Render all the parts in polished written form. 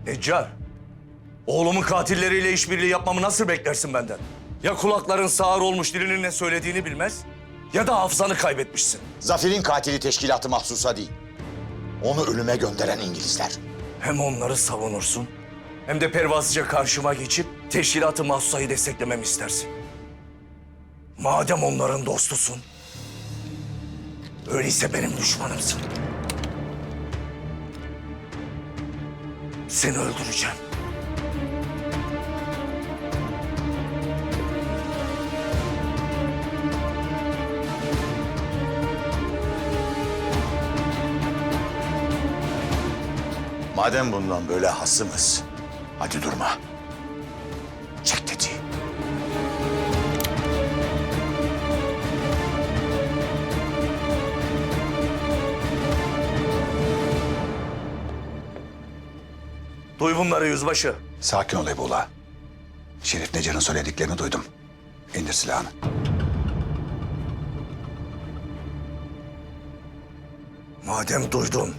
Neccar, oğlumun katilleriyle işbirliği yapmamı nasıl beklersin benden? Ya kulakların sağır olmuş, dilinin ne söylediğini bilmez ya da hafızanı kaybetmişsin. Zafer'in katili teşkilatı mahsusa değil. Onu ölüme gönderen İngilizler. Hem onları savunursun hem de pervasızca karşıma geçip teşkilatı mahsusayı desteklememi istersin. Madem onların dostusun, öyleyse benim düşmanımsın. Seni öldüreceğim. Madem bundan böyle hasımız, hadi durma. Çek tetiği. Duy bunları yüzbaşı. Sakin ol Ebula. Şerif Necar'ın söylediklerini duydum. İndir silahını. Madem duydun,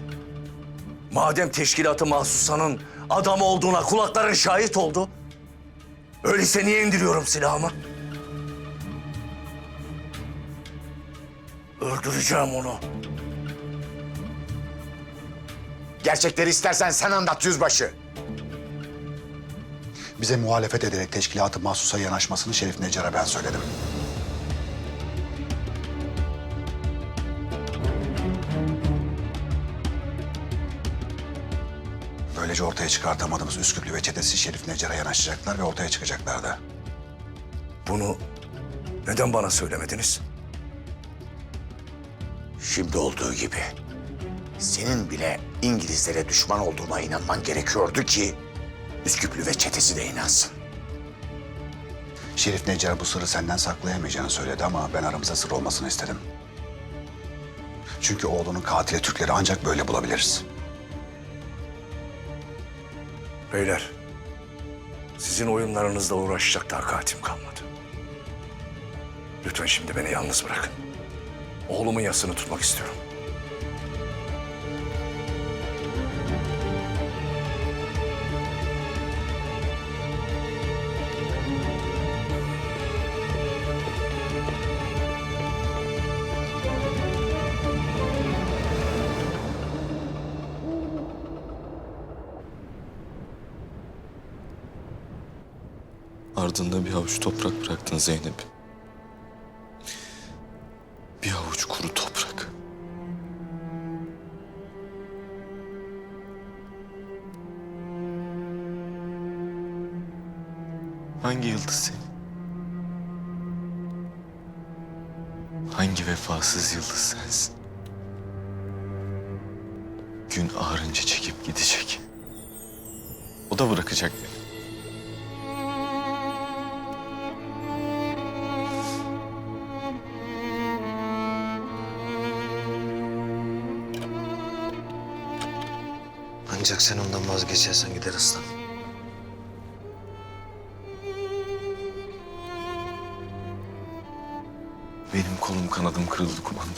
madem teşkilatı mahsusanın adamı olduğuna kulakların şahit oldu, öyleyse niye indiriyorum silahımı? Öldüreceğim onu. Gerçekleri istersen sen anlat yüzbaşı. Bize muhalefet ederek teşkilatı mahsusa yanaşmasını Şerif Necar'a ben söyledim. Böylece ortaya çıkartamadığımız Üsküplü ve çetesi Şerif Necar'a yanaşacaklar ve ortaya çıkacaklardı. Bunu neden bana söylemediniz? Şimdi olduğu gibi. Senin bile İngilizlere düşman olduğuma inanman gerekiyordu ki Üsküplü ve çetesi de inansın. Şerif Necar bu sırrı senden saklayamayacağını söyledi ama ben aramızda sır olmasını istedim. Çünkü oğlunun katili Türkleri ancak böyle bulabiliriz. Beyler, sizin oyunlarınızla uğraşacak takatim kalmadı. Lütfen şimdi beni yalnız bırakın. Oğlumun yasını tutmak istiyorum. Ardında bir avuç toprak bıraktın Zeynep. Bir avuç kuru toprak. Hangi yıldız senin? Hangi vefasız yıldız sensin? Gün ağarınca çekip gidecek. O da bırakacak beni. Ancak sen ondan vazgeçersen gider aslan. Benim kolum kanadım kırıldı kumandan.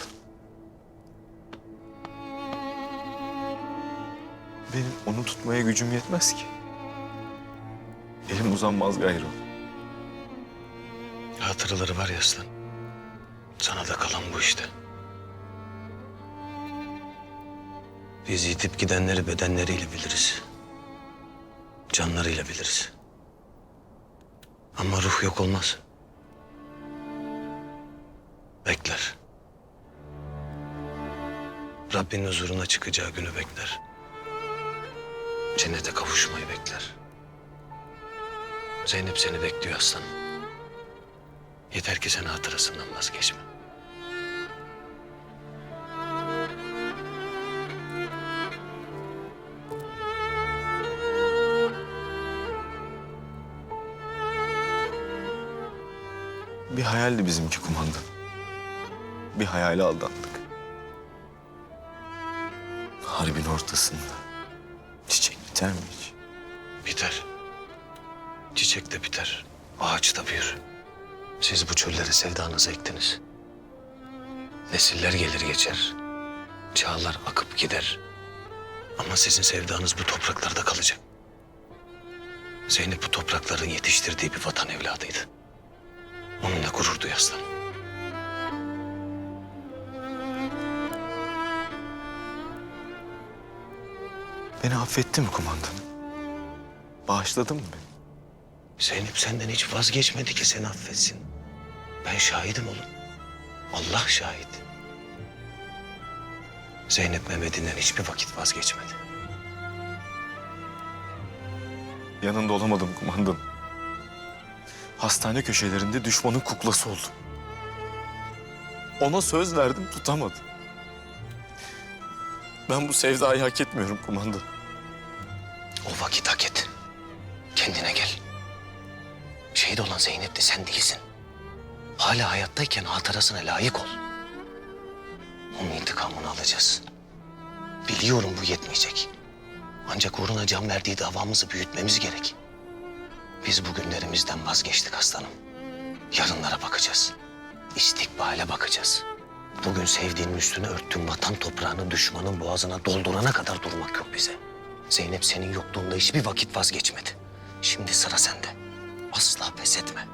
Benim onu tutmaya gücüm yetmez ki. Elim uzanmaz gayrı. Hatıraları var ya aslan. Sana da kalan bu işte. Biz yitip gidenleri bedenleriyle biliriz. Canlarıyla biliriz. Ama ruh yok olmaz. Bekler. Rabbinin huzuruna çıkacağı günü bekler. Cennete kavuşmayı bekler. Zeynep seni bekliyor aslanım. Yeter ki sen hatırasından vazgeçme. Bir hayaldi bizimki kumandan. Bir hayale aldandık. Harbin ortasında çiçek biter mi hiç? Biter. Çiçek de biter. Ağaç da büyür. Siz bu çöllere sevdanızı ektiniz. Nesiller gelir geçer. Çağlar akıp gider. Ama sizin sevdanız bu topraklarda kalacak. Zeynep bu toprakların yetiştirdiği bir vatan evladıydı. Onunla gurur duy aslanım. Beni affetti mi kumandanım? Bağışladın mı beni? Zeynep senden hiç vazgeçmedi ki seni affetsin. Ben şahidim oğlum. Allah şahit. Zeynep Mehmet'inden hiçbir vakit vazgeçmedi. Yanında olamadım kumandanım. Hastane köşelerinde düşmanın kuklası oldum. Ona söz verdim, tutamadım. Ben bu sevdayı hak etmiyorum kumandanım. O vakit hak et. Kendine gel. Şehit olan Zeynep de sen değilsin. Hala hayattayken hatırasına layık ol. Onun intikamını alacağız. Biliyorum bu yetmeyecek. Ancak uğruna can verdiği davamızı büyütmemiz gerek. Biz bugünlerimizden vazgeçtik aslanım. Yarınlara bakacağız. İstikbale bakacağız. Bugün sevdiğinin üstüne örttüğün vatan toprağını düşmanın boğazına doldurana kadar durmak yok bize. Zeynep senin yokluğunda hiçbir vakit vazgeçmedi. Şimdi sıra sende. Asla pes etme.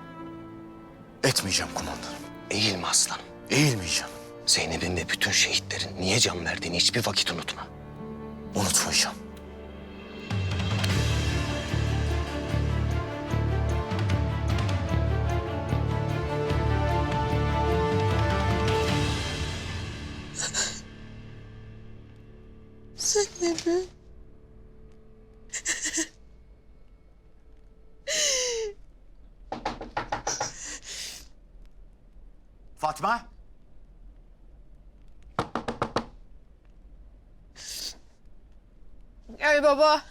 Etmeyeceğim kumandanım. Eğilme aslanım. Eğilmeyeceğim. Zeynep'in ve bütün şehitlerin niye can verdiğini hiçbir vakit unutma. Unutmayacağım. Zeynep'im. Fatma. Gel baba.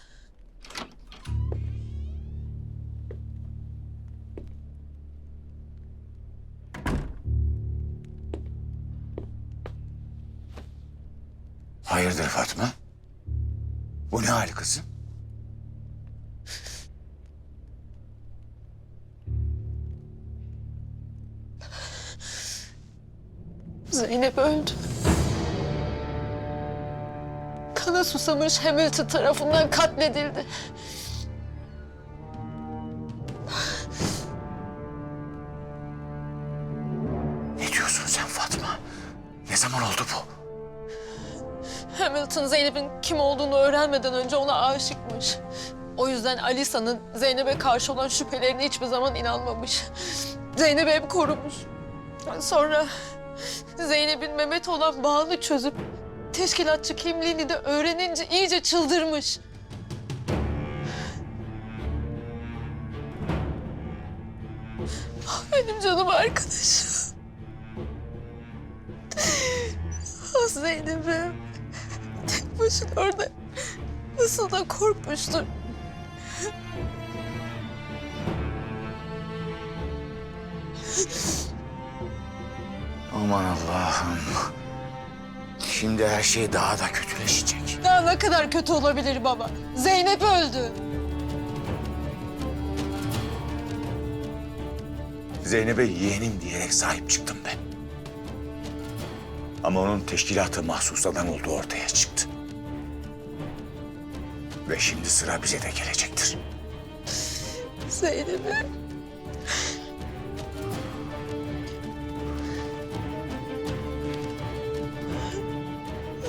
Hayırdır Fatma? Bu ne hal kızım? Zeynep öldü. Kana susamış Hamilton tarafından katledildi. Ne diyorsun sen Fatma? Ne zaman oldu bu? Hamilton Zeynep'in kim olduğunu öğrenmeden önce ona aşıkmış. O yüzden Alisa'nın Zeynep'e karşı olan şüphelerine hiçbir zaman inanmamış. Zeynep'i hep korumuş. Sonra Zeynep'in Mehmet olan bağını çözüp teşkilatçı kimliğini de öğrenince iyice çıldırmış. Ah, benim canım arkadaşım. Ah Zeynep'im. Tek başına orada nasıl da korkmuştur. Aman Allah'ım. Şimdi her şey daha da kötüleşecek. Daha ne kadar kötü olabilir baba? Zeynep öldü. Zeynep'e yeğenim diyerek sahip çıktım ben. Ama onun teşkilatı mahsusadan olduğu ortaya çıktı. Ve şimdi sıra bize de gelecektir. Zeynep'im.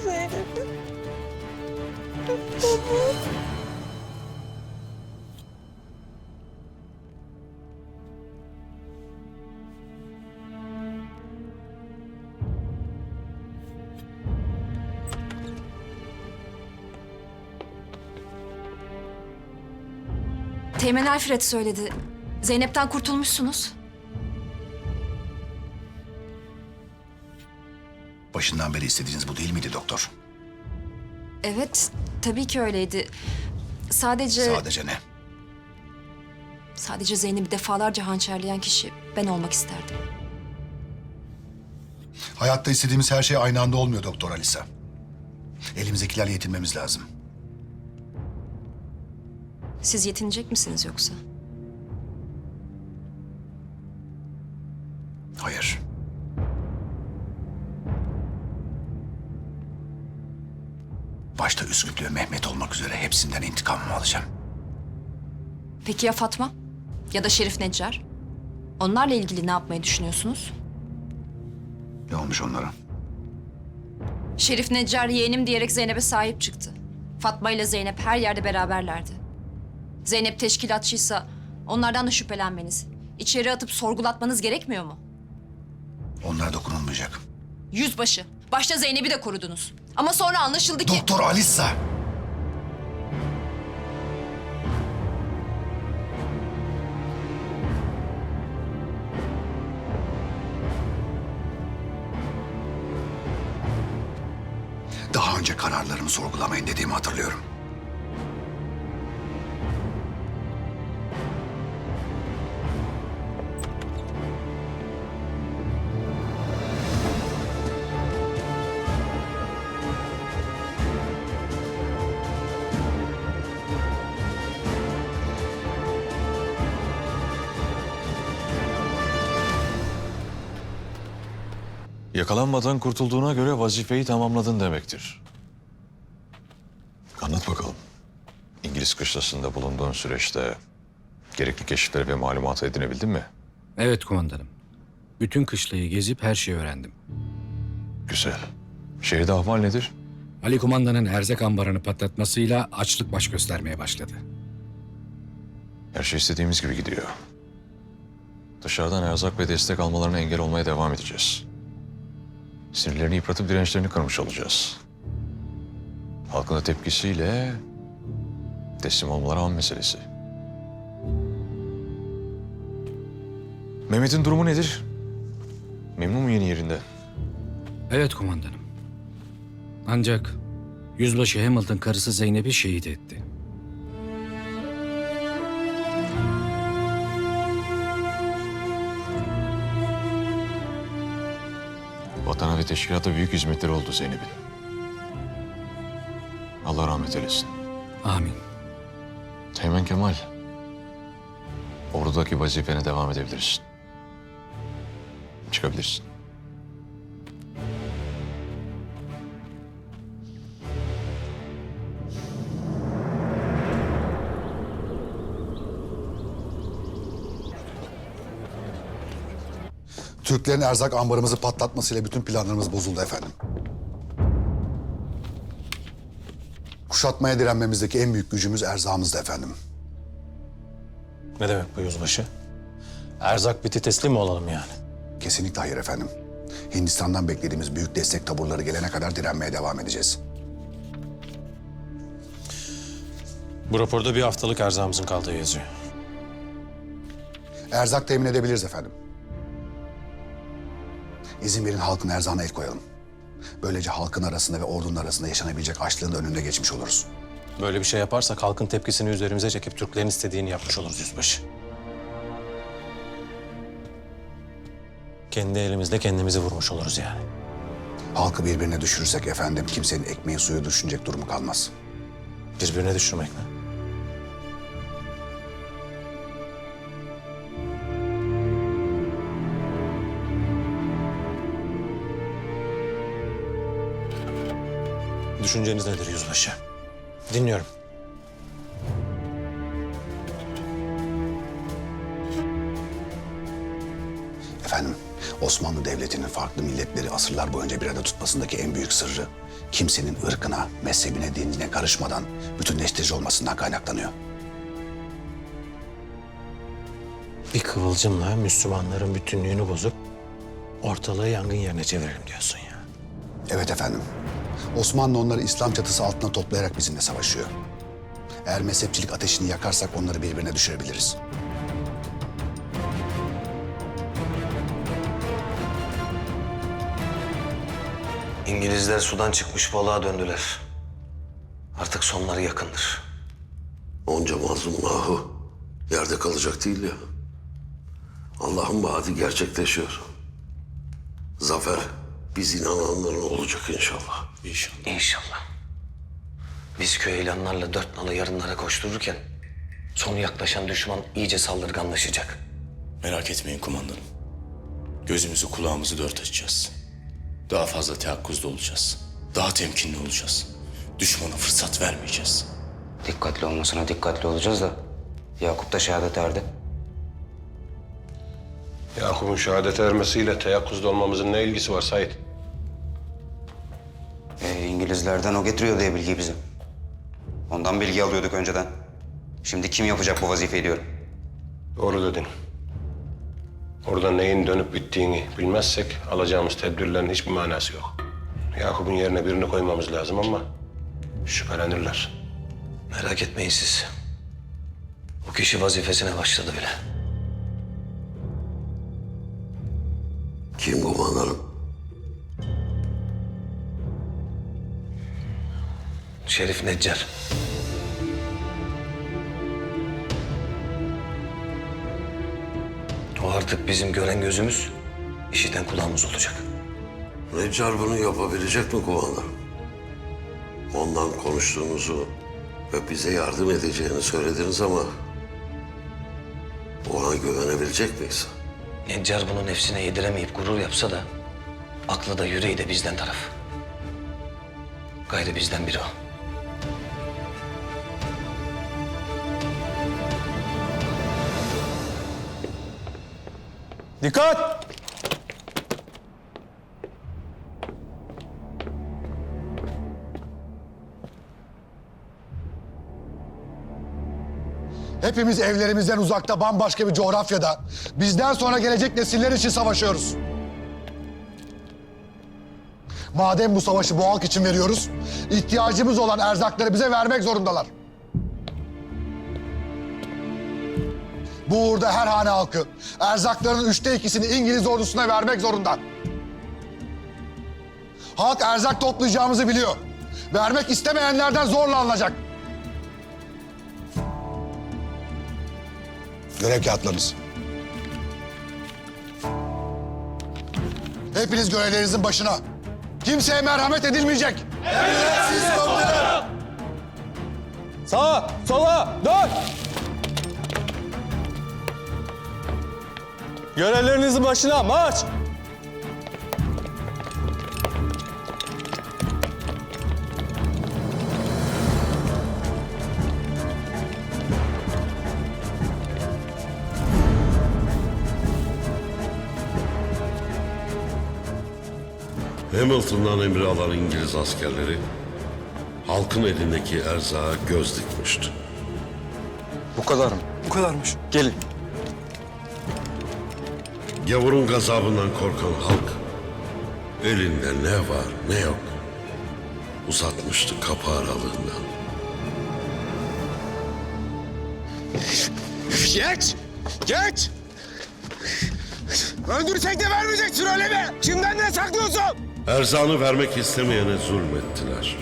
Zeynep'im. Baba. Teğmen Alfred söyledi. Zeynep'ten kurtulmuşsunuz. Başından beri istediğiniz bu değil miydi doktor? Evet, tabii ki öyleydi. Sadece Sadece ne? Zeynep'i defalarca hançerleyen kişi ben olmak isterdim. Hayatta istediğimiz her şey aynı anda olmuyor Doktor Alisa. Elimizdekilerle yetinmemiz lazım. Siz yetinecek misiniz yoksa? Hayır. Başta Üsküplü ve Mehmet olmak üzere hepsinden intikamımı alacağım. Peki ya Fatma? Ya da Şerif Neccar? Onlarla ilgili ne yapmayı düşünüyorsunuz? Ne olmuş onlara? Şerif Neccar yeğenim diyerek Zeynep'e sahip çıktı. Fatma ile Zeynep her yerde beraberlerdi. Zeynep teşkilatçıysa onlardan da şüphelenmeniz, içeri atıp sorgulatmanız gerekmiyor mu? Onlara dokunulmayacak. Yüzbaşı, başta Zeynep'i de korudunuz. Ama sonra anlaşıldı ki... Doktor Alisa! Daha önce kararlarımı sorgulamayın dediğimi hatırlıyorum. Yakalanmadan kurtulduğuna göre vazifeyi tamamladın demektir. Anlat bakalım. İngiliz kışlasında bulunduğun süreçte gerekli keşifleri ve malumatı edinebildin mi? Evet kumandanım. Bütün kışlayı gezip her şeyi öğrendim. Güzel. Şehirde ahval nedir? Ali kumandanın erzak ambarını patlatmasıyla açlık baş göstermeye başladı. Her şey istediğimiz gibi gidiyor. Dışarıdan erzak ve destek almalarına engel olmaya devam edeceğiz. Sinirlerini yıpratıp dirençlerini kırmış olacağız. Halkın da tepkisiyle teslim olmaları an meselesi. Mehmet'in durumu nedir? Memnun mu yeni yerinde? Evet kumandanım. Ancak Yüzbaşı Hamilton karısı Zeynep'i şehit etti. Vatana ve teşkilata büyük hizmetleri oldu Zeynep'in. Allah rahmet eylesin. Amin. Teğmen Kemal, ordudaki vazifene devam edebilirsin. Çıkabilirsin. Türklerin erzak ambarımızı patlatmasıyla bütün planlarımız bozuldu efendim. Kuşatmaya direnmemizdeki en büyük gücümüz erzağımızdı efendim. Ne demek bu yüzbaşı? Erzak biti teslim mi olalım yani? Kesinlikle hayır efendim. Hindistan'dan beklediğimiz büyük destek taburları gelene kadar direnmeye devam edeceğiz. Bu raporda bir haftalık erzağımızın kaldığı yazıyor. Erzak temin edebiliriz efendim. İzin verin halkın erzağına el koyalım. Böylece halkın arasında ve ordunun arasında yaşanabilecek açlığın da önünde geçmiş oluruz. Böyle bir şey yaparsak halkın tepkisini üzerimize çekip Türklerin istediğini yapmış oluruz yüzbaşı. Kendi elimizle kendimizi vurmuş oluruz yani. Halkı birbirine düşürürsek efendim kimsenin ekmeğin suyu düşünecek durumu kalmaz. Birbirine düşürmek mi? Düşünceniz nedir yüzbaşı? Dinliyorum. Efendim, Osmanlı Devleti'nin farklı milletleri asırlar boyunca bir arada tutmasındaki en büyük sırrı kimsenin ırkına, mezhebine, dinine karışmadan bütünleştirici olmasından kaynaklanıyor. Bir kıvılcımla Müslümanların bütünlüğünü bozup ortalığı yangın yerine çevirelim diyorsun ya. Evet efendim. Osmanlı onları İslam çatısı altına toplayarak bizimle savaşıyor. Eğer mezhepçilik ateşini yakarsak onları birbirine düşürebiliriz. İngilizler sudan çıkmış balığa döndüler. Artık sonları yakındır. Onca mazlum ahu yerde kalacak değil ya. Allah'ın vaadi gerçekleşiyor. Zafer biz inananların olacak inşallah. İnşallah. İnşallah. Biz köylanlarla dört nalı yarınlara koştururken sonu yaklaşan düşman iyice saldırganlaşacak. Merak etmeyin kumandanım. Gözümüzü kulağımızı dört açacağız. Daha fazla teyakkuzda olacağız. Daha temkinli olacağız. Düşmana fırsat vermeyeceğiz. Dikkatli olmasına dikkatli olacağız da Yakup da şehadet erdi. Yakup'un şehadete ermesiyle teyakkuzda olmamızın ne ilgisi var Sait? İngilizlerden o getiriyor diye bilgi bize. Ondan bilgi alıyorduk önceden. Şimdi kim yapacak bu vazifeyi diyorum. Doğru dedin. Orada neyin dönüp bittiğini bilmezsek alacağımız tedbirlerin hiçbir manası yok. Yakup'un yerine birini koymamız lazım ama şüphelenirler. Merak etmeyin siz. O kişi vazifesine başladı bile. Kim kumandanım? Şerif Neccar. O artık bizim gören gözümüz, işiten kulağımız olacak. Neccar bunu yapabilecek mi kumandanım? Ondan konuştuğunuzu ve bize yardım edeceğini söylediniz ama ona güvenebilecek miyiz? Neccar bunu nefsine yediremeyip gurur yapsa da aklı da yüreği de bizden taraf. Gayrı bizden biri o. Dikkat! Hepimiz evlerimizden uzakta bambaşka bir coğrafyada bizden sonra gelecek nesiller için savaşıyoruz. Madem bu savaşı bu halk için veriyoruz, ihtiyacımız olan erzakları bize vermek zorundalar. Bu uğurda her hane halkı erzaklarının 2/3'ünü İngiliz ordusuna vermek zorunda. Halk erzak toplayacağımızı biliyor. Vermek istemeyenlerden zorla alınacak. Görev kağıtlarınız. Hepiniz görevlerinizin başına. Kimseye merhamet edilmeyecek. Emredersiniz komutanım. Sağa, sola, dön! Görevlerinizin başına marş! Hamilton'dan emri alan İngiliz askerleri halkın elindeki erzağa göz dikmişti. Bu kadar mı? Bu kadarmış. Gelin. Gavurun gazabından korkan halk elinde ne var ne yok uzatmıştı kapı aralığından. Geç! Geç! Öldürsek de vermeyeceksin öyle mi? Kimden ne saklıyorsun? Erzağını vermek istemeyene zulmettiler.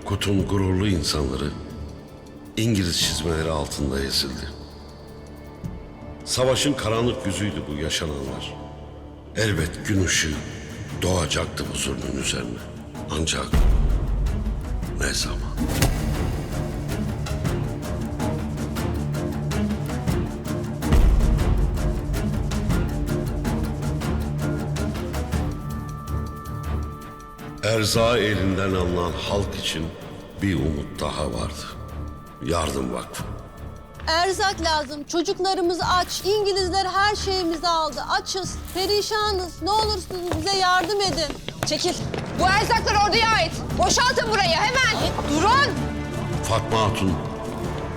Kut'un gururlu insanları İngiliz çizmeleri altında ezildi. Savaşın karanlık yüzüydü bu yaşananlar. Elbet gün ışığı doğacaktı bu zulmün üzerine. Ancak ne zaman? Erzağı elinden alınan halk için bir umut daha vardı. Yardım Vakfı. Erzak lazım. Çocuklarımız aç. İngilizler her şeyimizi aldı. Açız, perişanız. Ne olursunuz bize yardım edin. Çekil. Bu erzaklar orduya ait. Boşaltın burayı hemen. Durun. Fatma Hatun,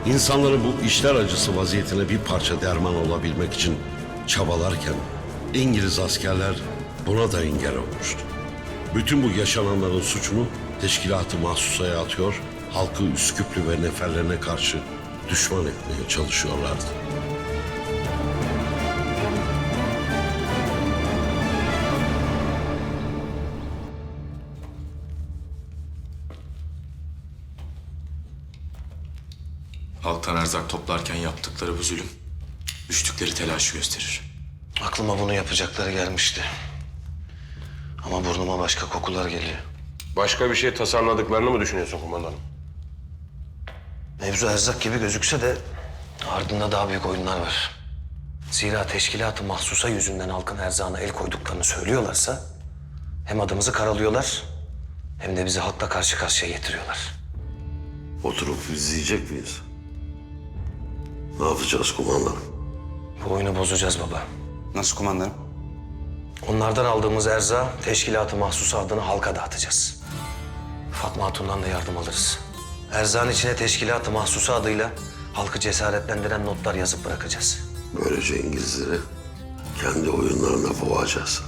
insanların bu işler acısı vaziyetine bir parça derman olabilmek için çabalarken İngiliz askerler buna da engel olmuştu. Bütün bu yaşananların suçunu Teşkilat-ı Mahsusa'ya atıyor, halkı Üsküplü ve neferlerine karşı düşman etmeye çalışıyorlardı. Halktan erzak toplarken yaptıkları bu zulüm, düştükleri telaşı gösterir. Aklıma bunu yapacakları gelmişti. Ama burnuma başka kokular geliyor. Başka bir şey tasarladıklarını mı düşünüyorsun kumandanım? Mevzu erzak gibi gözükse de ardında daha büyük oyunlar var. Zira Teşkilat-ı Mahsusa yüzünden halkın erzağına el koyduklarını söylüyorlarsa hem adımızı karalıyorlar hem de bizi halkla karşı karşıya getiriyorlar. Oturup izleyecek miyiz? Ne yapacağız kumandanım? Bu oyunu bozacağız baba. Nasıl kumandanım? Onlardan aldığımız erzağı teşkilat-ı mahsusa adına halka dağıtacağız. Fatma Hatun'dan da yardım alırız. Erzağın içine teşkilat-ı mahsusa adıyla halkı cesaretlendiren notlar yazıp bırakacağız. Böylece İngilizleri kendi oyunlarına boğacağız.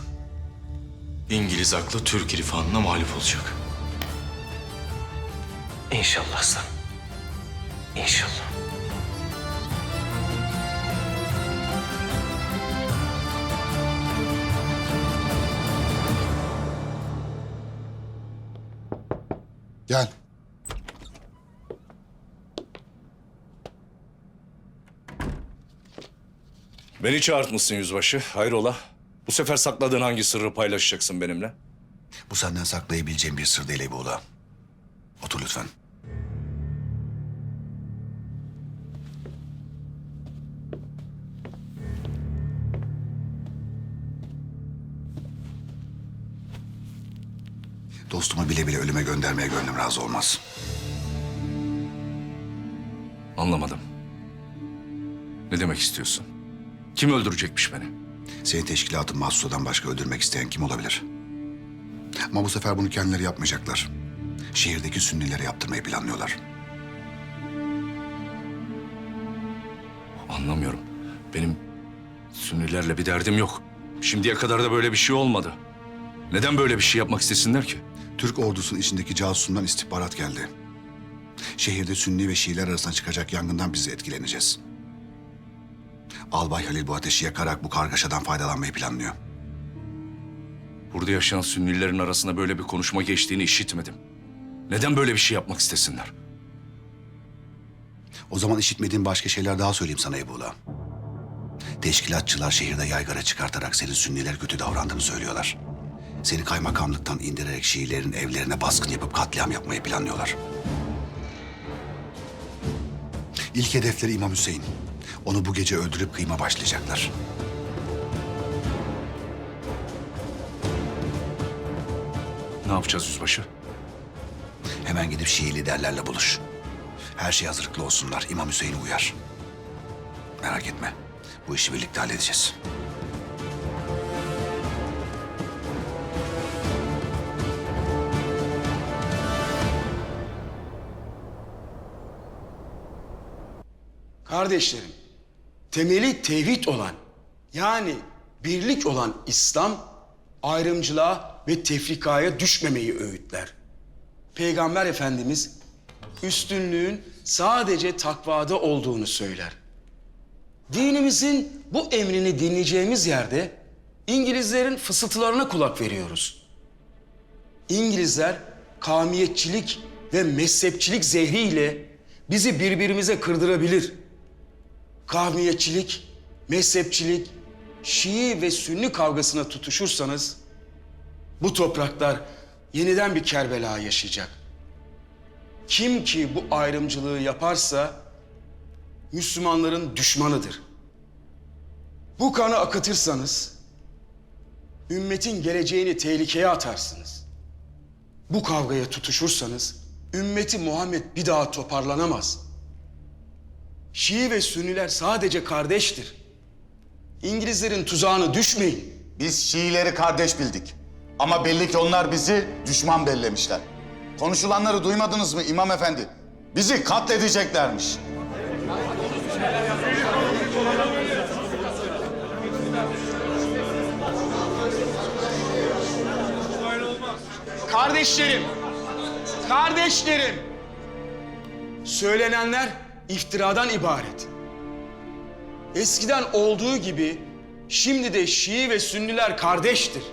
İngiliz aklı Türk irfanına mağlup olacak. İnşallah aslan. İnşallah. Gel. Beni çağırtmışsın yüzbaşı. Hayrola? Bu sefer sakladığın hangi sırrı paylaşacaksın benimle? Bu senden saklayabileceğim bir sır değil Eyüboğlu. Otur lütfen. Dostumu bile bile ölüme göndermeye gönlüm razı olmaz. Anlamadım. Ne demek istiyorsun? Kim öldürecekmiş beni? Seni teşkilatın mahsusadan başka öldürmek isteyen kim olabilir? Ama bu sefer bunu kendileri yapmayacaklar. Şehirdeki Sünnilere yaptırmayı planlıyorlar. Anlamıyorum. Benim Sünnilerle bir derdim yok. Şimdiye kadar da böyle bir şey olmadı. Neden böyle bir şey yapmak istesinler ki? Türk ordusunun içindeki casusundan istihbarat geldi. Şehirde Sünni ve Şiiler arasında çıkacak yangından biz de etkileneceğiz. Albay Halil bu ateşi yakarak bu kargaşadan faydalanmayı planlıyor. Burada yaşayan Sünnilerin arasında böyle bir konuşma geçtiğini işitmedim. Neden böyle bir şey yapmak istesinler? O zaman işitmediğim başka şeyler daha söyleyeyim sana Eyüboğlu. Teşkilatçılar şehirde yaygara çıkartarak senin Sünnilere kötü davrandığını söylüyorlar. Seni kaymakamlıktan indirerek Şiilerin evlerine baskın yapıp katliam yapmayı planlıyorlar. İlk hedefleri İmam Hüseyin. Onu bu gece öldürüp kıyma başlayacaklar. Ne yapacağız yüzbaşı? Hemen gidip Şii liderlerle buluş. Her şey hazırlıklı olsunlar. İmam Hüseyin'i uyar. Merak etme. Bu işi birlikte halledeceğiz. Kardeşlerim, temeli tevhid olan, yani birlik olan İslam, ayrımcılığa ve tefrikaya düşmemeyi öğütler. Peygamber Efendimiz, üstünlüğün sadece takvada olduğunu söyler. Dinimizin bu emrini dinleyeceğimiz yerde, İngilizlerin fısıltılarına kulak veriyoruz. İngilizler, kavmiyetçilik ve mezhepçilik zehriyle bizi birbirimize kırdırabilir. Kavmiyetçilik, mezhepçilik, Şii ve Sünni kavgasına tutuşursanız bu topraklar yeniden bir Kerbela yaşayacak. Kim ki bu ayrımcılığı yaparsa Müslümanların düşmanıdır. Bu kanı akıtırsanız ümmetin geleceğini tehlikeye atarsınız. Bu kavgaya tutuşursanız ümmeti Muhammed bir daha toparlanamaz. Şii ve Sünniler sadece kardeştir. İngilizlerin tuzağına düşmeyin. Biz Şiileri kardeş bildik. Ama belli ki onlar bizi düşman bellemişler. Konuşulanları duymadınız mı İmam Efendi? Bizi katledeceklermiş. Kardeşlerim. Söylenenler iftiradan ibaret. Eskiden olduğu gibi şimdi de Şii ve Sünniler kardeştir.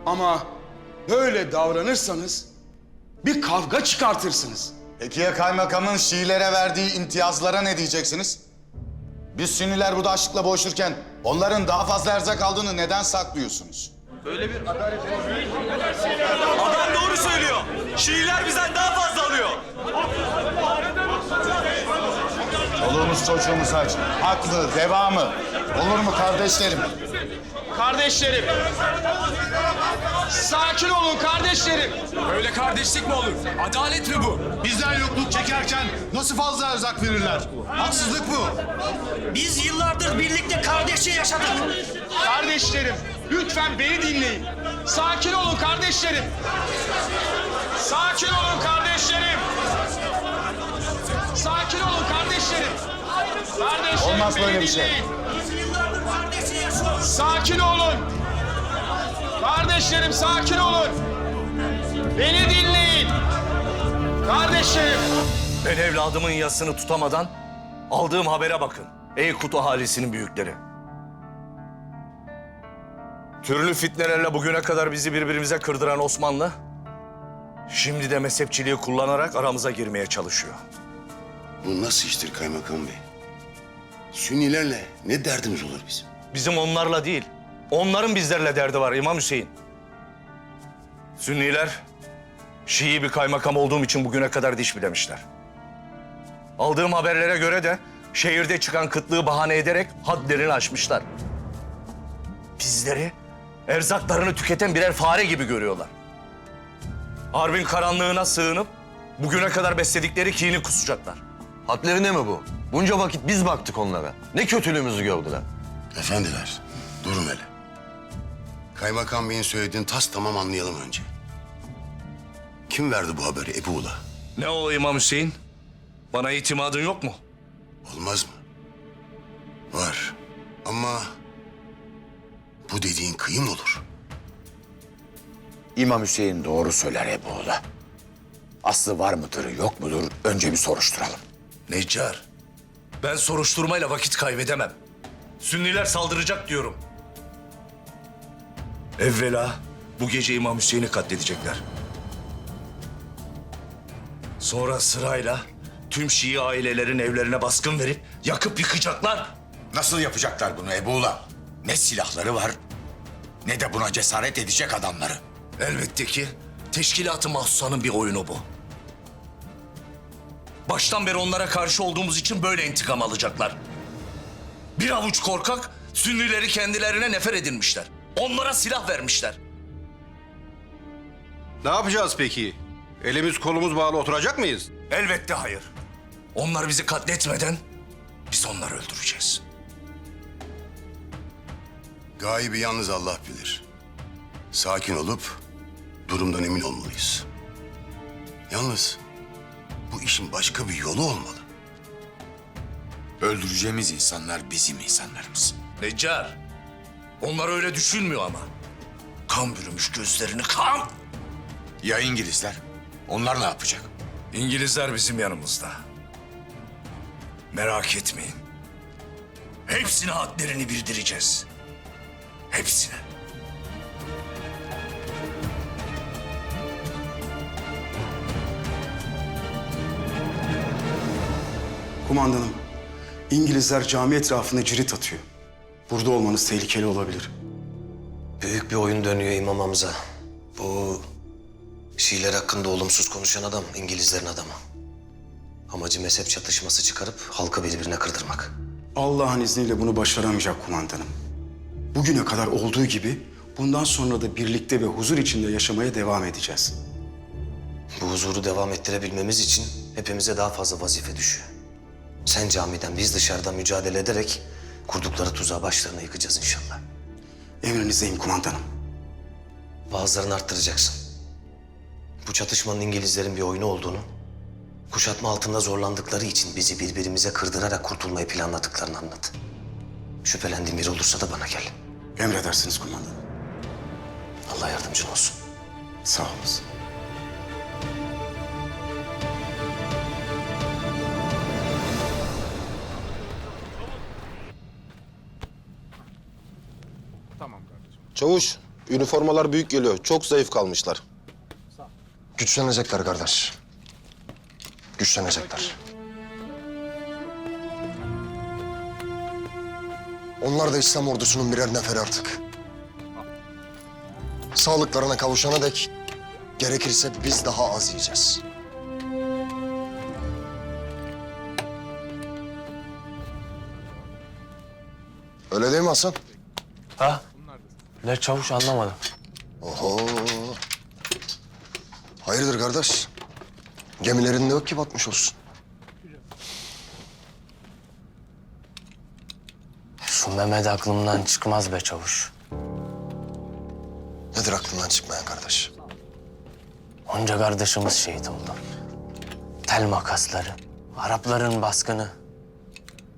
Ama böyle davranırsanız bir kavga çıkartırsınız. Peki ya kaymakamın Şiilere verdiği imtiyazlara ne diyeceksiniz? Biz Sünniler burada açlıkla boğuşurken onların daha fazla erzak aldığını neden saklıyorsunuz? Böyle bir adalet... Adam doğru söylüyor. Şiiler bizden daha fazla alıyor. Çoluğumuz çocuğumuz aç. Haklı, devamı. Olur mu kardeşlerim? Kardeşlerim, Sakin olun kardeşlerim. Öyle kardeşlik mi olur? Adalet mi bu? Bizden yokluk çekerken nasıl fazla erzak verirler? Haksızlık bu. Biz yıllardır birlikte kardeşçe yaşadık. Kardeşlerim, lütfen beni dinleyin. Sakin olun kardeşlerim. Sakin olun kardeşlerim. Sakin olun kardeşlerim. Kardeşlerim, Olmaz beni böyle bir şey. dinleyin. Sakin olun. Kardeşlerim, sakin olun. Beni dinleyin. Kardeşlerim. Ben evladımın yasını tutamadan aldığım habere bakın. Ey Kut ahalisinin büyükleri. Türlü fitnelerle bugüne kadar bizi birbirimize kırdıran Osmanlı, şimdi de mezhepçiliği kullanarak aramıza girmeye çalışıyor. Bu nasıl iştir kaymakam bey? Sünnilerle ne derdimiz olur bizim? Bizim onlarla değil, onların bizlerle derdi var İmam Hüseyin. Sünniler, Şii bir kaymakam olduğum için bugüne kadar diş bilemişler. Aldığım haberlere göre de şehirde çıkan kıtlığı bahane ederek hadlerini aşmışlar. Bizleri erzaklarını tüketen birer fare gibi görüyorlar. Harbin karanlığına sığınıp bugüne kadar besledikleri kini kusacaklar. Hadlerine mi bu? Bunca vakit biz baktık onlara. Ne kötülüğümüzü gördüler. Efendiler, durun hele. Kaymakam beyin söylediğini tas tamam anlayalım önce. Kim verdi bu haberi Ebu'la? Ne o İmam Hüseyin? Bana itimadın yok mu? Olmaz mı? Var. Ama bu dediğin kıyım olur. İmam Hüseyin doğru söyler Ebu'la. Aslı var mıdır, yok mudur? Önce bir soruşturalım. Neccar, ben soruşturmayla vakit kaybedemem. Sünniler saldıracak diyorum. Evvela bu gece İmam Hüseyin'i katledecekler. Sonra sırayla tüm Şii ailelerin evlerine baskın verip yakıp yıkacaklar. Nasıl yapacaklar bunu Ebu'la? Ne silahları var, ne de buna cesaret edecek adamları. Elbette ki Teşkilat-ı Mahsusa'nın bir oyunu bu. Baştan beri onlara karşı olduğumuz için böyle intikam alacaklar. Bir avuç korkak Sünnileri kendilerine nefer edinmişler. Onlara silah vermişler. Ne yapacağız peki? Elimiz kolumuz bağlı oturacak mıyız? Elbette hayır. Onlar bizi katletmeden biz onları öldüreceğiz. Gaybi yalnız Allah bilir. Sakin olup durumdan emin olmalıyız. Yalnız bu işin başka bir yolu olmalı. Öldüreceğimiz insanlar bizim insanlarımız. Neccar, onlar öyle düşünmüyor ama. Kan bürümüş gözlerini kan. Ya İngilizler? Onlar ne yapacak? İngilizler bizim yanımızda. Merak etmeyin. Hepsine hadlerini bildireceğiz. Hepsine. Kumandanım, İngilizler cami etrafında cirit atıyor. Burada olmanız tehlikeli olabilir. Büyük bir oyun dönüyor İmam Hamza. Bu Şiiler hakkında olumsuz konuşan adam İngilizlerin adamı. Amacı mezhep çatışması çıkarıp halkı birbirine kırdırmak. Allah'ın izniyle bunu başaramayacak kumandanım. Bugüne kadar olduğu gibi bundan sonra da birlikte ve huzur içinde yaşamaya devam edeceğiz. Bu huzuru devam ettirebilmemiz için hepimize daha fazla vazife düşüyor. Sen camiden, biz dışarıdan mücadele ederek kurdukları tuzağı başlarına yıkacağız inşallah. Emrinizdeyim kumandanım. Bazılarını arttıracaksın. Bu çatışmanın İngilizlerin bir oyunu olduğunu, kuşatma altında zorlandıkları için bizi birbirimize kırdırarak kurtulmayı planladıklarını anlat. Şüphelendiğin biri olursa da bana gel. Emredersiniz kumandanım. Allah yardımcın olsun. Sağ olasın. Çavuş, üniformalar büyük geliyor. Çok zayıf kalmışlar. Güçlenecekler kardeş. Güçlenecekler. Onlar da İslam ordusunun birer neferi artık. Sağlıklarına kavuşana dek gerekirse biz daha az yiyeceğiz. Öyle değil mi Hasan? Ha? Ne çavuş anlamadım. Oho. Hayırdır kardeş? Gemilerin de yok ki batmış olsun. Şu Mehmet aklımdan çıkmaz be çavuş. Nedir aklından çıkmayan kardeş? Onca kardeşimiz şehit oldu. Tel makasları, Arapların baskını.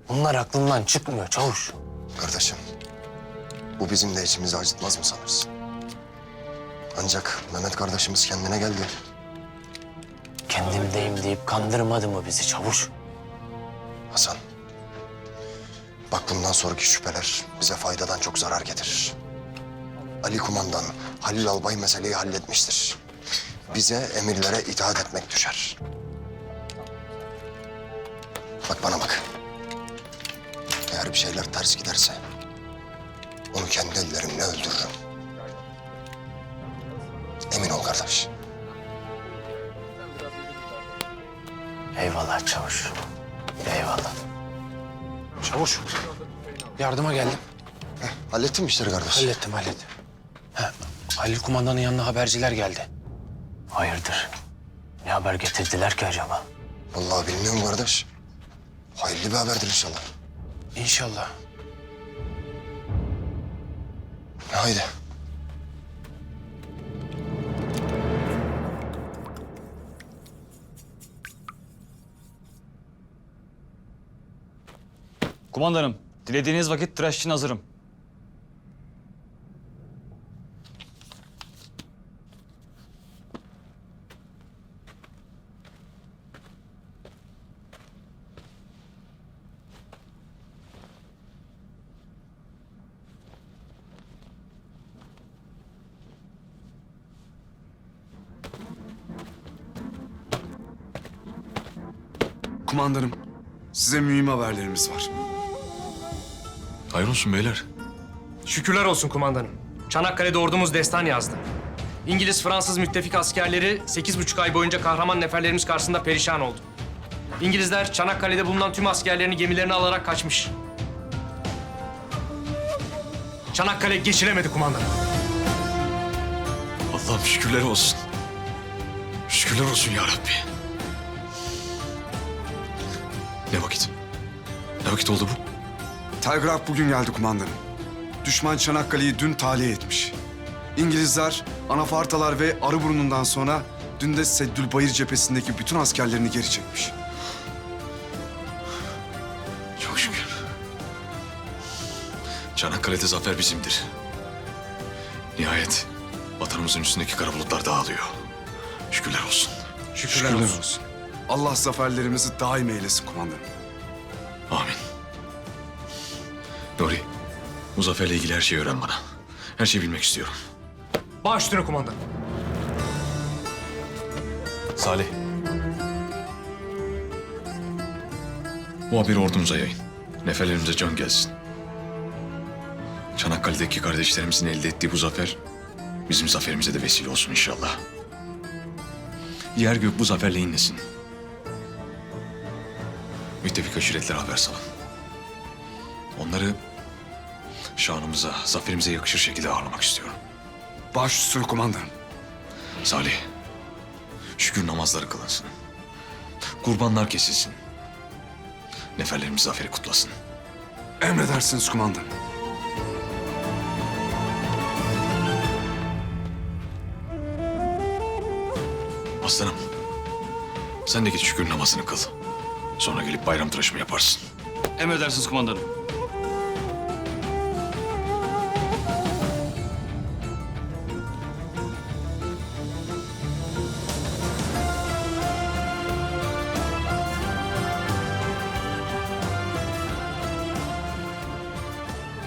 Bunlar aklımdan çıkmıyor çavuş. Kardeşim, bu bizim de içimizi acıtmaz mı sanırsın? Ancak Mehmet kardeşimiz kendine geldi. Kendimdeyim deyip kandırmadı mı bizi çavuş? Hasan, bak bundan sonraki şüpheler bize faydadan çok zarar getirir. Ali kumandan, Halil albay meseleyi halletmiştir. Bize emirlere itaat etmek düşer. Bak bana bak. Eğer bir şeyler ters giderse onu kendi ellerimle öldürürüm. Emin ol kardeş. Eyvallah çavuş. Eyvallah. Çavuş, yardıma geldim. Hallettin mi işleri kardeş? Hallettim. Halil kumandanın yanına haberciler geldi. Hayırdır? Ne haber getirdiler ki acaba? Vallahi bilmiyorum kardeş. Hayırlı bir haberdir inşallah. İnşallah. Haydi. Kumandanım, dilediğiniz vakit tıraş için hazırım. Kumandanım, size mühim haberlerimiz var. Hayır olsun beyler. Şükürler olsun kumandanım. Çanakkale'de ordumuz destan yazdı. İngiliz-Fransız müttefik askerleri 8,5 ay boyunca kahraman neferlerimiz karşısında perişan oldu. İngilizler Çanakkale'de bulunan tüm askerlerini gemilerine alarak kaçmış. Çanakkale geçiremedi kumandanım. Allah'ım şükürler olsun. Şükürler olsun ya Rabbi. Ne vakit? Ne vakit oldu bu? Telgraf bugün geldi kumandanım. Düşman Çanakkale'yi dün tahliye etmiş. İngilizler, Anafartalar ve Arıburnu'ndan sonra dün de Seddülbayır cephesindeki bütün askerlerini geri çekmiş. Çok şükür. Çanakkale'de zafer bizimdir. Nihayet vatanımızın üstündeki kara bulutlar dağılıyor. Şükürler olsun. Şükürler olsun. Allah zaferlerimizi daim eylesin kumandanım. Amin. Nuri, bu zaferle ilgili her şeyi öğren bana. Her şeyi bilmek istiyorum. Baş üstüne kumandanım. Salih. Bu haberi ordumuza yayın. Neferlerimize can gelsin. Çanakkale'deki kardeşlerimizin elde ettiği bu zafer bizim zaferimize de vesile olsun inşallah. Yer gök bu zaferle inlesin. Müttefik aşiretlere haber salın. Onları şanımıza, zaferimize yakışır şekilde ağırlamak istiyorum. Baş üstüne kumandanım. Salih, şükür namazları kılınsın. Kurbanlar kesilsin. Neferlerimiz zaferi kutlasın. Emredersiniz kumandanım. Aslanım, sen de git şükür namazını kıl. Sonra gelip bayram tıraşımı yaparsın. Emredersiniz kumandanım.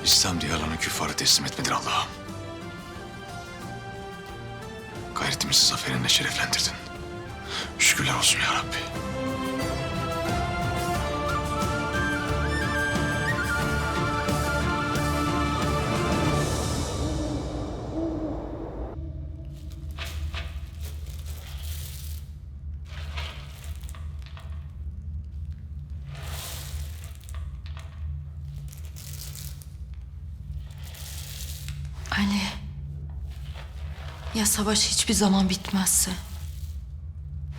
İslam diyarlarına küffarı teslim etmedir Allah'ım. Gayretimizi zaferinle şereflendirdin. Şükürler olsun ya Rabbi. Anne, ya savaş hiçbir zaman bitmezse?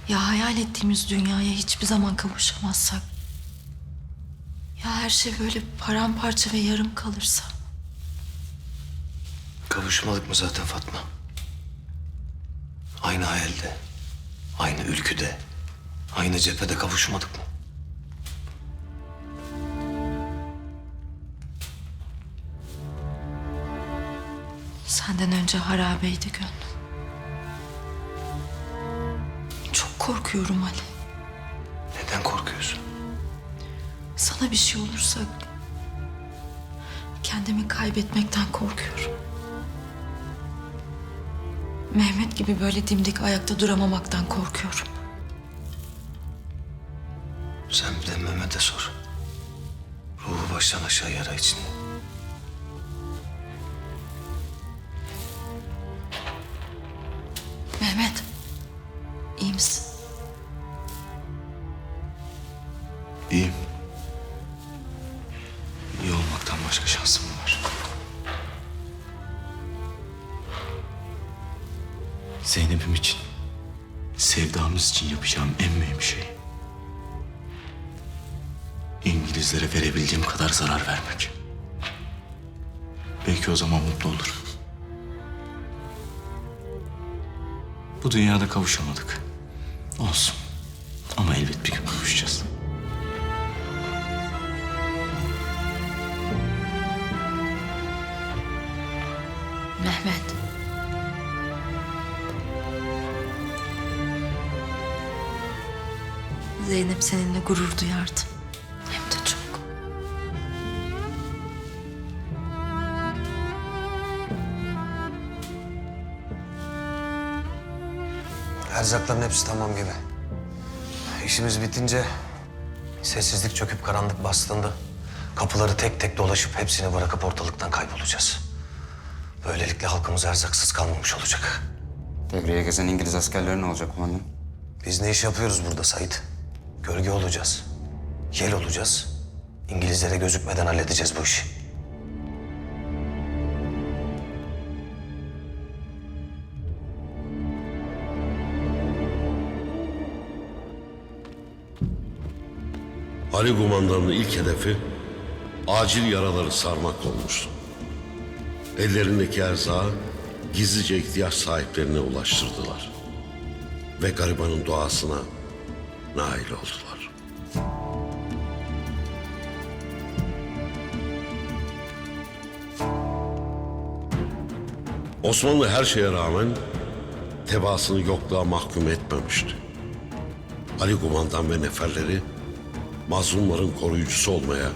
Ya hayal ettiğimiz dünyaya hiçbir zaman kavuşamazsak? Ya her şey böyle paramparça ve yarım kalırsa? Kavuşmadık mı zaten Fatma? Aynı hayalde, aynı ülküde, aynı cephede kavuşmadık mı? Senden önce harabeydi gönlüm. Çok korkuyorum Ali. Neden korkuyorsun? Sana bir şey olursa kendimi kaybetmekten korkuyorum. Mehmet gibi böyle dimdik ayakta duramamaktan korkuyorum. Sen bir de Mehmet'e sor. Ruhu baştan aşağı yara içinde. Mehmet, iyi misin? İyiyim. İyi olmaktan başka şansım mı var? Zeynep'im için, sevdamız için yapacağım en mühim şey, İngilizlere verebildiğim kadar zarar vermek. Belki o zaman mutlu olurum. Bu dünyada kavuşamadık. Olsun. Ama elbet bir gün kavuşacağız. Mehmet. Zeynep seninle gurur duyardı. Hem de çok. Erzakların hepsi tamam gibi. İşimiz bitince sessizlik çöküp karanlık bastığında kapıları tek tek dolaşıp hepsini bırakıp ortalıktan kaybolacağız. Böylelikle halkımız erzaksız kalmamış olacak. Devreye gezen İngiliz askerleri ne olacak kumandanım? Biz ne iş yapıyoruz burada Sait? Gölge olacağız. Yel olacağız. İngilizlere gözükmeden halledeceğiz bu işi. Ali kumandanın ilk hedefi acil yaraları sarmak olmuştu. Ellerindeki erzağı gizlice ihtiyaç sahiplerine ulaştırdılar. Ve garibanın duasına nail oldular. Osmanlı her şeye rağmen tebaasını yokluğa mahkum etmemişti. Ali kumandan ve neferleri mazlumların koruyucusu olmaya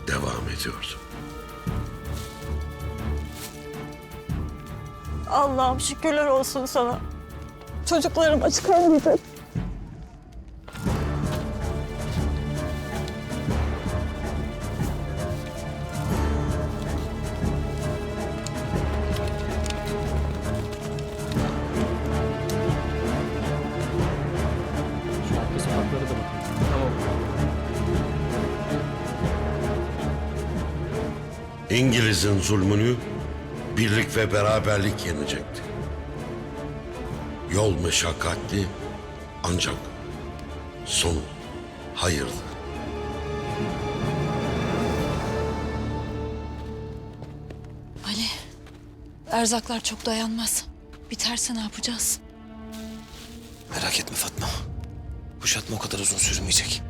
devam ediyordu. Allah'ım şükürler olsun sana. Çocuklarım aç kalmayacak. İngiliz'in zulmünü birlik ve beraberlik yenecekti. Yol meşakkatli ancak sonu hayırdı. Ali, erzaklar çok dayanmaz. Biterse ne yapacağız? Merak etme Fatma. Kuşatma o kadar uzun sürmeyecek.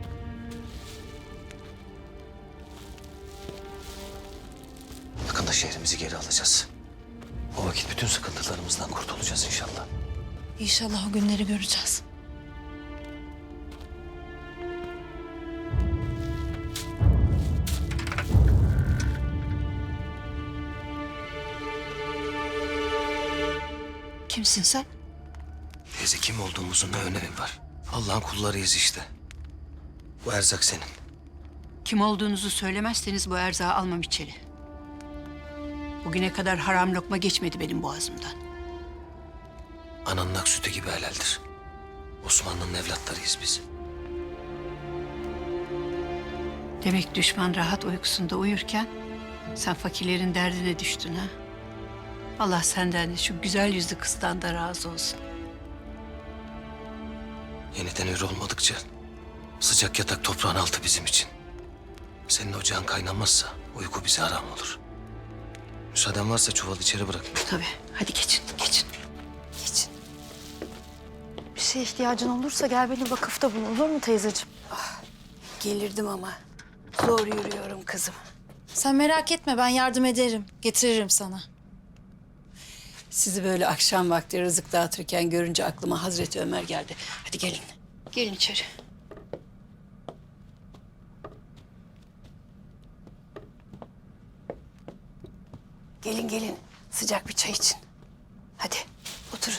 Yakında şehrimizi geri alacağız. O vakit bütün sıkıntılarımızdan kurtulacağız inşallah. İnşallah o günleri göreceğiz. Kimsin sen? Teyze kim olduğumuzun ne önemi var? Allah'ın kullarıyız işte. Bu erzak senin. Kim olduğunuzu söylemezseniz bu erzağı almam içeri. Bugüne kadar haram lokma geçmedi benim boğazımdan. Ananın ak sütü gibi helaldir. Osmanlı'nın evlatlarıyız biz. Demek düşman rahat uykusunda uyurken sen fakirlerin derdine düştün ha? Allah senden de şu güzel yüzlü kızdan da razı olsun. Yeniden ür olmadıkça sıcak yatak toprağın altı bizim için. Senin ocağın kaynamazsa uyku bize haram olur. Müsaaden varsa çuvalı içeri bırakayım. Tabii. Hadi geçin, geçin. Bir şeye ihtiyacın olursa gel beni vakıfta bul, olur mu teyzeciğim? Gelirdim ama zor yürüyorum kızım. Sen merak etme, ben yardım ederim. Getiririm sana. Sizi böyle akşam vakti rızık dağıtırken görünce aklıma Hazreti Ömer geldi. Hadi gelin. Gelin içeri. Gelin gelin. Sıcak bir çay için. Hadi oturun.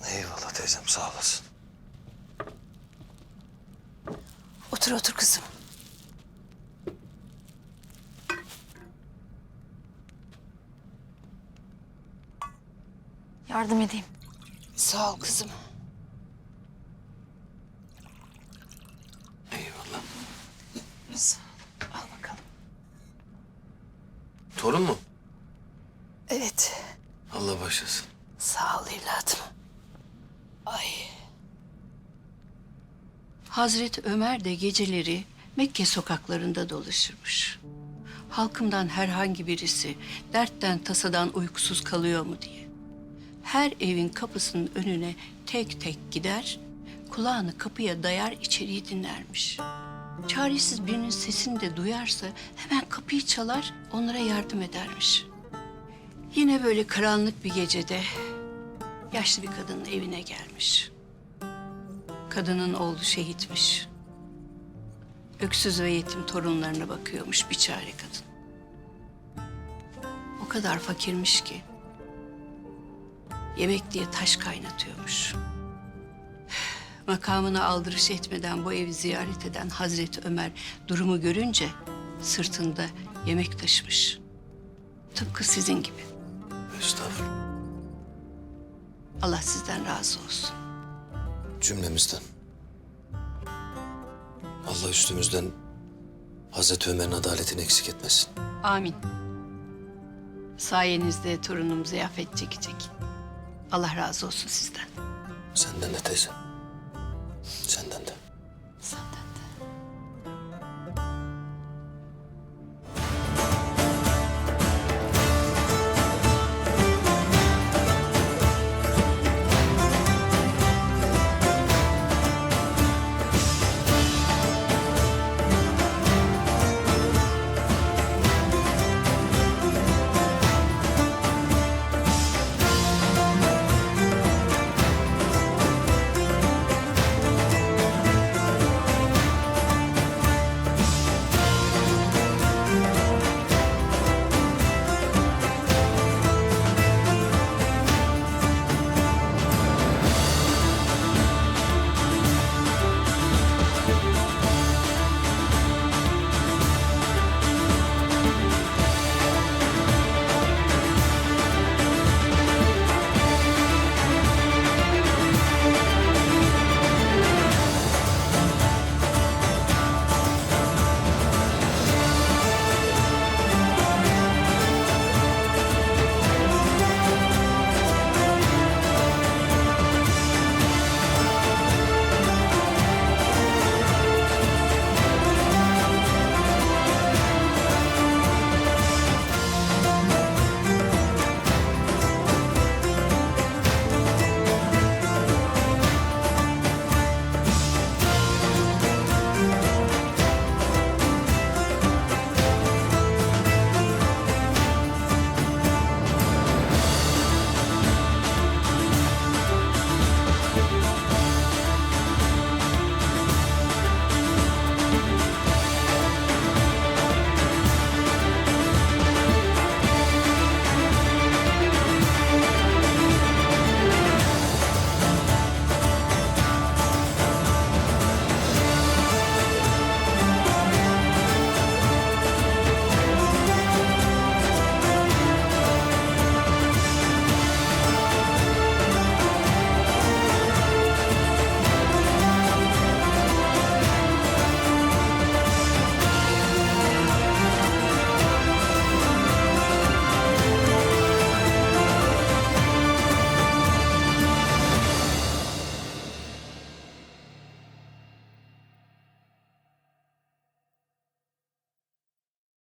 Eyvallah teyzem, sağ olasın. Otur otur kızım. Yardım edeyim. Sağ ol kızım. Eyvallah. Sağ ol. Al bakalım. Torun mu? Evet. Allah başlasın. Sağ ol evladım. Ay. Hazreti Ömer de geceleri Mekke sokaklarında dolaşırmış. Halkımdan herhangi birisi dertten tasadan uykusuz kalıyor mu diye. Her evin kapısının önüne tek tek gider, kulağını kapıya dayar içeriği dinlermiş. Çaresiz birinin sesini de duyarsa hemen kapıyı çalar, onlara yardım edermiş. Yine böyle karanlık bir gecede yaşlı bir kadının evine gelmiş. Kadının oğlu şehitmiş. Öksüz ve yetim torunlarına bakıyormuş biçare kadın. O kadar fakirmiş ki yemek diye taş kaynatıyormuş. Makamına aldırış etmeden bu evi ziyaret eden Hazreti Ömer durumu görünce sırtında yemek taşımış. Tıpkı sizin gibi. Estağfurullah. Allah sizden razı olsun. Cümlemizden. Allah üstümüzden Hazreti Ömer'in adaletini eksik etmesin. Amin. Sayenizde torunum ziyafet çekecek. Allah razı olsun sizden. Senden de teyze.